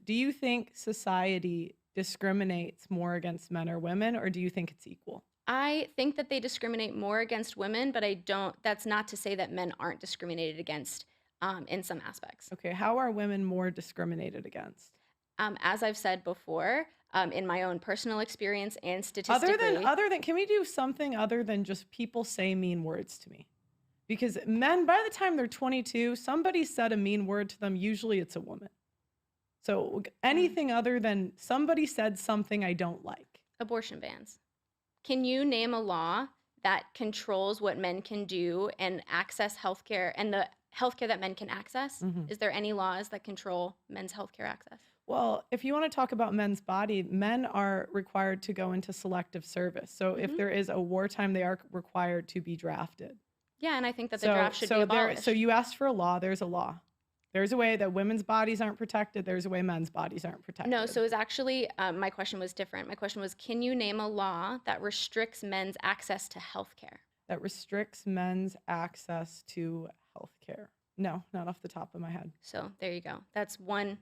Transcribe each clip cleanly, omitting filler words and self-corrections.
do you think society discriminates more against men or women, or do you think it's equal? I think that they discriminate more against women, but I don't, that's not to say that men aren't discriminated against in some aspects. Okay, how are women more discriminated against? As I've said before, in my own personal experience and Other than statistically, other than can we do something other than just people say mean words to me? Because men, by the time they're 22, somebody said a mean word to them, usually it's a woman. So mm, anything other than somebody said something I don't like. abortion bans. Can you name a law that controls what men can do and access healthcare and the healthcare that men can access? Mhm. Is there any laws that control men's healthcare access? Well, if you want to talk about men's body, men are required to go into selective service. So if Hmm. there is a wartime, they are required to be drafted. Yeah, and I think that the So draft should be so there so abolished. you asked for a law, there's a law. There's a way that women's bodies aren't protected, there's a way men's bodies aren't No, protected. so it's actually, my question was different. My question was, can you name a law that restricts men's access to healthcare? That restricts men's access to healthcare. No, not off the top of my head. So there you go. That's one How are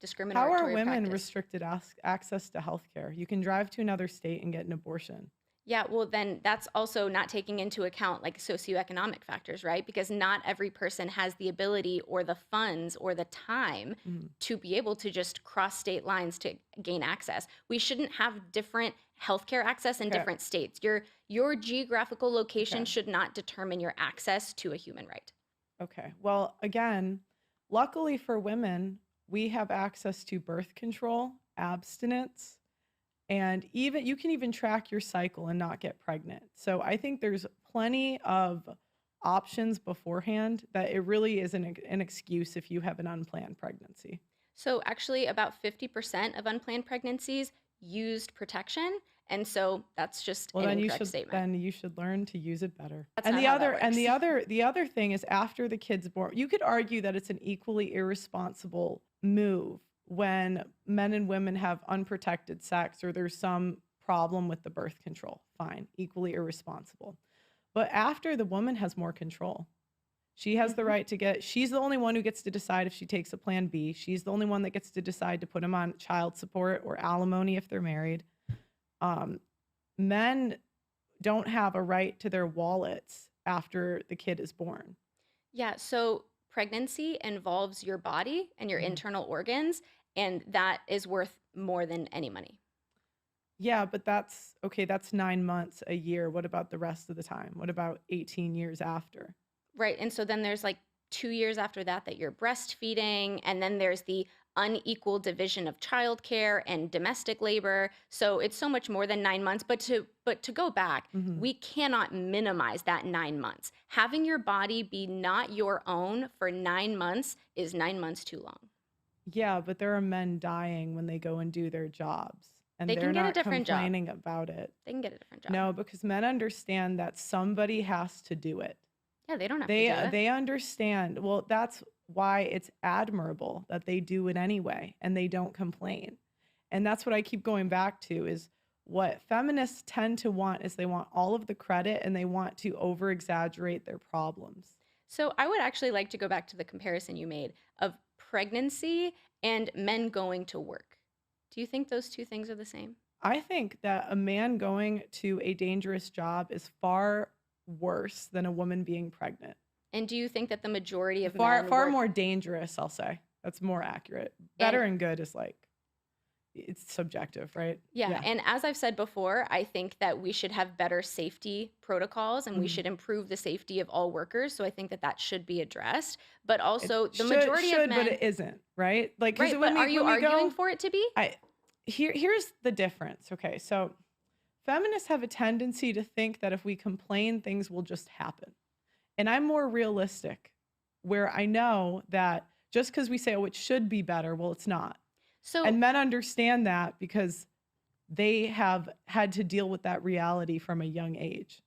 discriminatory women practice. restricted access to healthcare? You can drive to another state and get an abortion. Yeah, well, then that's also not taking into account like socioeconomic factors, right? Because not every person has the ability or the funds or the time Mhm. to be able to just cross state lines to gain access. We shouldn't have different healthcare access in Okay. different states. Your geographical location Okay. should not determine your access to a human right. Okay. Well, again, luckily for women, we have access to birth control, abstinence, and even you can even track your cycle and not get pregnant. So I think there's plenty of options beforehand that it really isn't an excuse if you have an unplanned pregnancy. So actually, about 50% of unplanned pregnancies used protection, and so that's just Well, an incorrect statement. then you should learn to use it better. That's And not how that works. the other thing is after the kid's born, you could argue that it's an equally irresponsible move when men and women have unprotected sex or there's some problem with the birth control. Fine, equally irresponsible. But after the woman has more control. She has the Mhm. right to she's the only one who gets to decide if she takes a plan B. She's the only one that gets to decide to put him on child support or alimony if they're married. Um, Men don't have a right to their wallets after the kid is born. Yeah, so pregnancy involves your body and your Mhm. internal organs, and that is worth more than any money. Yeah, but that's okay, that's 9 months, a year. What about the rest of the time? What about 18 years after? Right. And so then there's like 2 years after that that you're breastfeeding, and then there's the unequal division of childcare and domestic labor. So it's so much more than 9 months. But to go back, Mhm. we cannot minimize that 9 months. Having your body be not your own for 9 months is 9 months too long. Yeah, but there are men dying when they go and do their jobs, and They can they're get a not different job. complaining about it. They can get a different job. No, because men understand that somebody has to do it. Yeah, they don't have to do it. They understand. Well, that's why it's admirable that they do it anyway and they don't complain. And that's what I keep going back to is what feminists tend to want is they want all of the credit and they want to over exaggerate their problems. So I would actually like to go back to the comparison you made of pregnancy and men going to work. Do you think those two things are the same? I think that a man going to a dangerous job is far worse than a woman being pregnant. And do you think that the majority of Far men work? more dangerous, I'll say. That's more accurate. And Better and good is like it's subjective, right? yeah, Yeah. and as I've said before, I think that we should have better safety protocols and we Mhm. should improve the safety of all workers. So I think that that should be addressed. But It also, the majority of but men, it isn't, right? Like, because right? But are you when we arguing go, for it to be? I here's the difference. Okay, so feminists have a tendency to think that if we complain, things will just happen, and I'm more realistic, where I know that just because we say, oh, it should be better, well, it's not, So and men understand that because they have had to deal with that reality from a young age.